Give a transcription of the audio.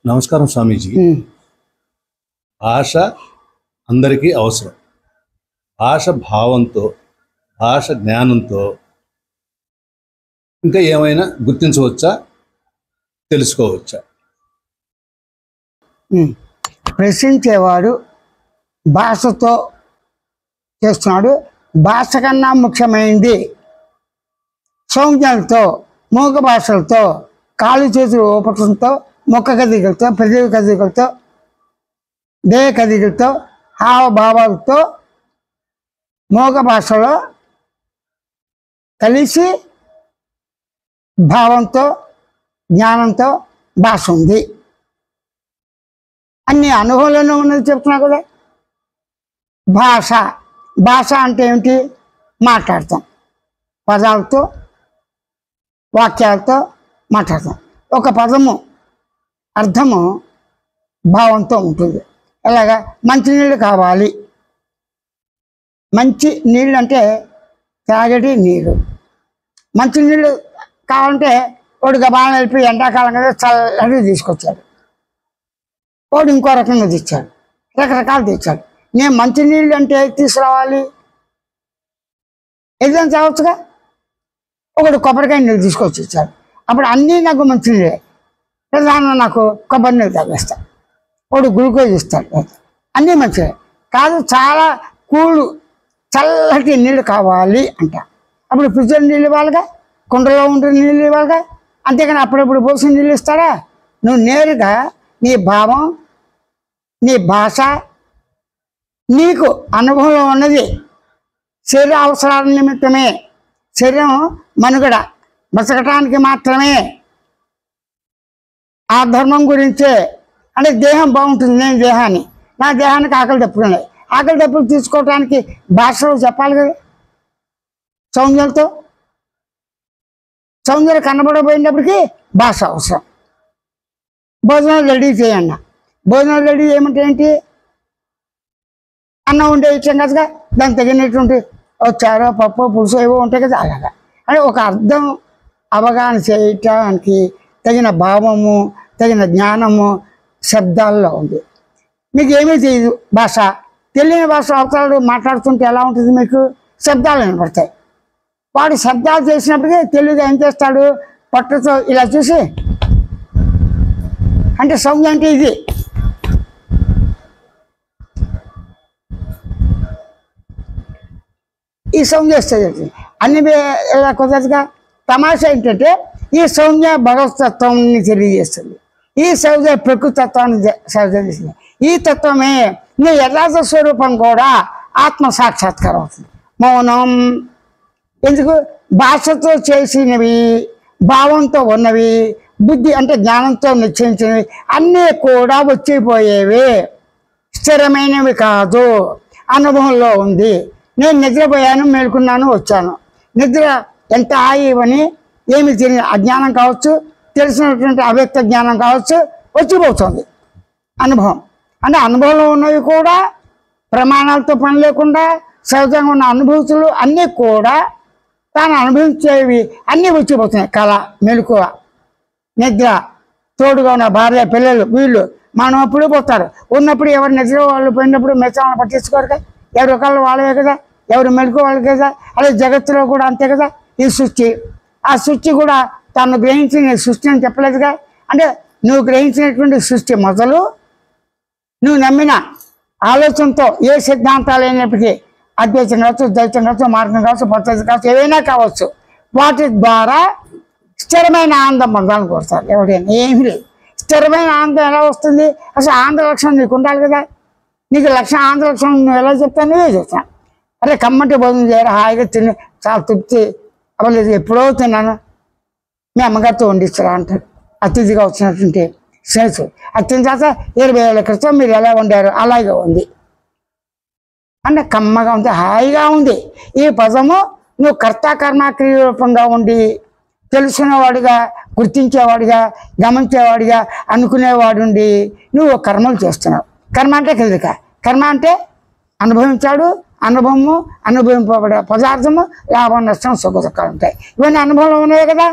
నమస్కారం స్వామీజీ. భాష అందరికీ అవసరం. భాష భావంతో, భాష జ్ఞానంతో ఇంకా ఏమైనా గుర్తించవచ్చా, తెలుసుకోవచ్చా? ప్రశ్నించేవాడు భాషతో చేస్తున్నాడు. భాష కన్నా ముఖ్యమైనది సంజ్ఞలతో, మూగ భాషలతో, కాలు చేతులు ఊపటంతో, ముఖ కదలికలతో, పెదవి కదలికలతో, దేహ కదలికలతో, హావభావాలతో, మూగ భాషలో కలిసి భావంతో, జ్ఞానంతో భాష ఉంది. అన్ని అనుభవంలోనే ఉన్నది చెప్తున్నా కదా. భాష భాష అంటే ఏమిటి? మాట్లాడతాం, పదాలతో, వాక్యాలతో మాట్లాడతాం. ఒక పదము అర్థము భావంతో ఉంటుంది. ఎలాగా? మంచినీళ్ళు కావాలి. మంచి నీళ్ళు అంటే తాగటి నీరు. మంచినీళ్ళు కావాలంటే వాడు గబాలను వెళ్ళిపోయి ఎండాకాలం కదా చల్లటి తీసుకొచ్చాడు, వాడు ఇంకో రకంగా తెచ్చాడు, రకరకాలు తెచ్చాడు. నేను మంచినీళ్ళు అంటే తీసుకురావాలి, ఏదైనా తాగొచ్చుగా. ఒకడు కొబ్బరికాయ నీళ్ళు తీసుకొచ్చి ఇచ్చాడు, అప్పుడు అన్నీ నాకు మంచినీళ్ళే, ప్రధానంగా నాకు కొబ్బరి నీళ్ళు తాగేస్తాడు. వాడు గ్లూకోజ్ ఇస్తాడు, అన్నీ మంచిదే. కాదు, చాలా కూల్ చల్లటి నీళ్ళు కావాలి అంట, అప్పుడు ఫ్రిడ్జ్లో నీళ్ళు ఇవ్వాలిగా, కుండలో ఉండే నీళ్ళు ఇవ్వాలిగా. అంతేకాని అప్పుడప్పుడు పోసిన నీళ్ళు ఇస్తాడా? నువ్వు నేరుగా నీ భావం, నీ భాష, నీకు అనుభవంలో ఉన్నది శరీర అవసరాల నిమిత్తమే, శరీరం మనుగడ బతకటానికి మాత్రమే, ఆ ధర్మం గురించే. అంటే దేహం బాగుంటుంది, నేను దేహాన్ని, నా దేహానికి ఆకలి తప్పుకున్నాయి, ఆకలి తప్పులు తీసుకోవటానికి భాషలో చెప్పాలి కదా. సౌందర్యంతో సౌందర్యం కనబడబోయినప్పటికీ భాష అవసరం. భోజనం రెడీ చేయండి. భోజనం రెడీ చేయమంటే ఏంటి? అన్నం ఉండే ఇచ్చాం కదా, దానికి తగినటువంటి చారో పప్పు పులుసు ఏవో ఉంటాయి కదా, అలాగా. అంటే ఒక అర్థం అవగాహన చేయటానికి తగిన భావము, తగిన జ్ఞానము శబ్దాల్లో ఉంది. మీకు ఏమీ తెలియదు భాష, తెలియని భాష అవతల మాట్లాడుతుంటే ఎలా ఉంటుంది? మీకు శబ్దాలు వినపడతాయి. వాడు శబ్దాలు చేసినప్పటికీ తెలుగుగా ఏం చేస్తాడు? పట్టుతో ఇలా చూసి, అంటే సౌండ్ అంటే ఇది, ఈ సౌండ్ చేస్తుంది. అన్ని ఇలా కుదరదుగా. తమాషా ఏంటంటే ఈ సౌంజ్ఞ భగవతత్వాన్ని తెలియజేస్తుంది, ఈ సౌంజ్ఞ ప్రకృతి తత్వాన్ని తెలియజేస్తుంది. ఈ తత్వమే నీ యథార్థ స్వరూపం కూడా ఆత్మ సాక్షాత్కారం అవుతుంది. మౌనం ఎందుకు? భాషతో చేసినవి, భావంతో ఉన్నవి, బుద్ధి అంటే జ్ఞానంతో నిశ్చయించినవి అన్నీ కూడా వచ్చిపోయేవి, స్థిరమైనవి కాదు, అనుభవంలో ఉంది. నేను నిద్రపోయాను, మేలుకున్నాను, వచ్చాను. నిద్ర ఎంత హాయివని ఏమి తెలియని అజ్ఞానం కావచ్చు, తెలిసినటువంటి అవ్యక్త జ్ఞానం కావచ్చు, వచ్చిపోతుంది అనుభవం. అంటే అనుభవంలో ఉన్నవి కూడా ప్రమాణాలతో పని లేకుండా సహజంగా ఉన్న అనుభూతులు అన్నీ కూడా తాను అనుభవించేవి అన్నీ వచ్చిపోతున్నాయి. కళ, మెలకువ, నిద్ర, తోడుగా ఉన్న భార్య, పిల్లలు, వీళ్ళు మనం అప్పుడు పోతారు. ఉన్నప్పుడు ఎవరు నిద్ర వాళ్ళు పోయినప్పుడు మెచ్చాలను పట్టించుకోరు కదా, ఎవరి ఒకళ్ళు వాళ్ళే కదా, ఎవరు మెలకు వాళ్ళు కదా. అలాగే జగత్తులో కూడా అంతే కదా. ఈ సృష్టి, ఆ సృష్టి కూడా తను గ్రహించిన సృష్టి అని చెప్పలేదుగా. అంటే నువ్వు గ్రహించినటువంటి సృష్టి మొదలు నువ్వు నమ్మిన ఆలోచనతో ఏ సిద్ధాంతాలు అయినప్పటికీ, అద్వైతం కావచ్చు, ద్వైతం కావచ్చు, మార్గం కావచ్చు, పద్ధతి కావచ్చు, ఏవైనా కావచ్చు, వాటి ద్వారా స్థిరమైన ఆనందం పొందాలని కోరుతారు. ఎవడైనా ఏమీ లేదు. స్థిరమైన ఆనందం ఎలా వస్తుంది? అసలు ఆనంద లక్షణం నీకు ఉండాలి కదా. నీకు లక్షణం, ఆనంద లక్షణం నువ్వు ఎలా చెప్తాను? నువ్వే చెప్తాను. అరే కమ్మటి భోజనం చేయరు, హాయిగా తిని చాలా తృప్తి అవ్వలేదు, ఎప్పుడో తిన్నాను, మీ అమ్మగారితో వండిస్తారా అంటారు అతిథిగా వచ్చినటువంటి స్నేహితుడు. అది తిన్న తర్వాత 20 ఏళ్ళ క్రితం మీరు ఎలా వండారు అలాగే ఉంది అంటే కమ్మగా ఉంది, హాయిగా ఉంది. ఈ పదము నువ్వు కర్త కర్మ క్రియ రూపంగా ఉండి తెలుసుకునేవాడిగా, గుర్తించేవాడిగా, గమనించేవాడిగా, అనుకునేవాడుండి నువ్వు కర్మలు చేస్తున్నావు. కర్మ అంటే కదలిక, కర్మ అంటే అనుభవించాడు, అనుభవము, అనుభవింపబడే పదార్థము, లాభం, నష్టం, సుఖ దుఃఖాలు ఉంటాయి. ఇవన్నీ అనుభవంలో ఉన్నాయి కదా.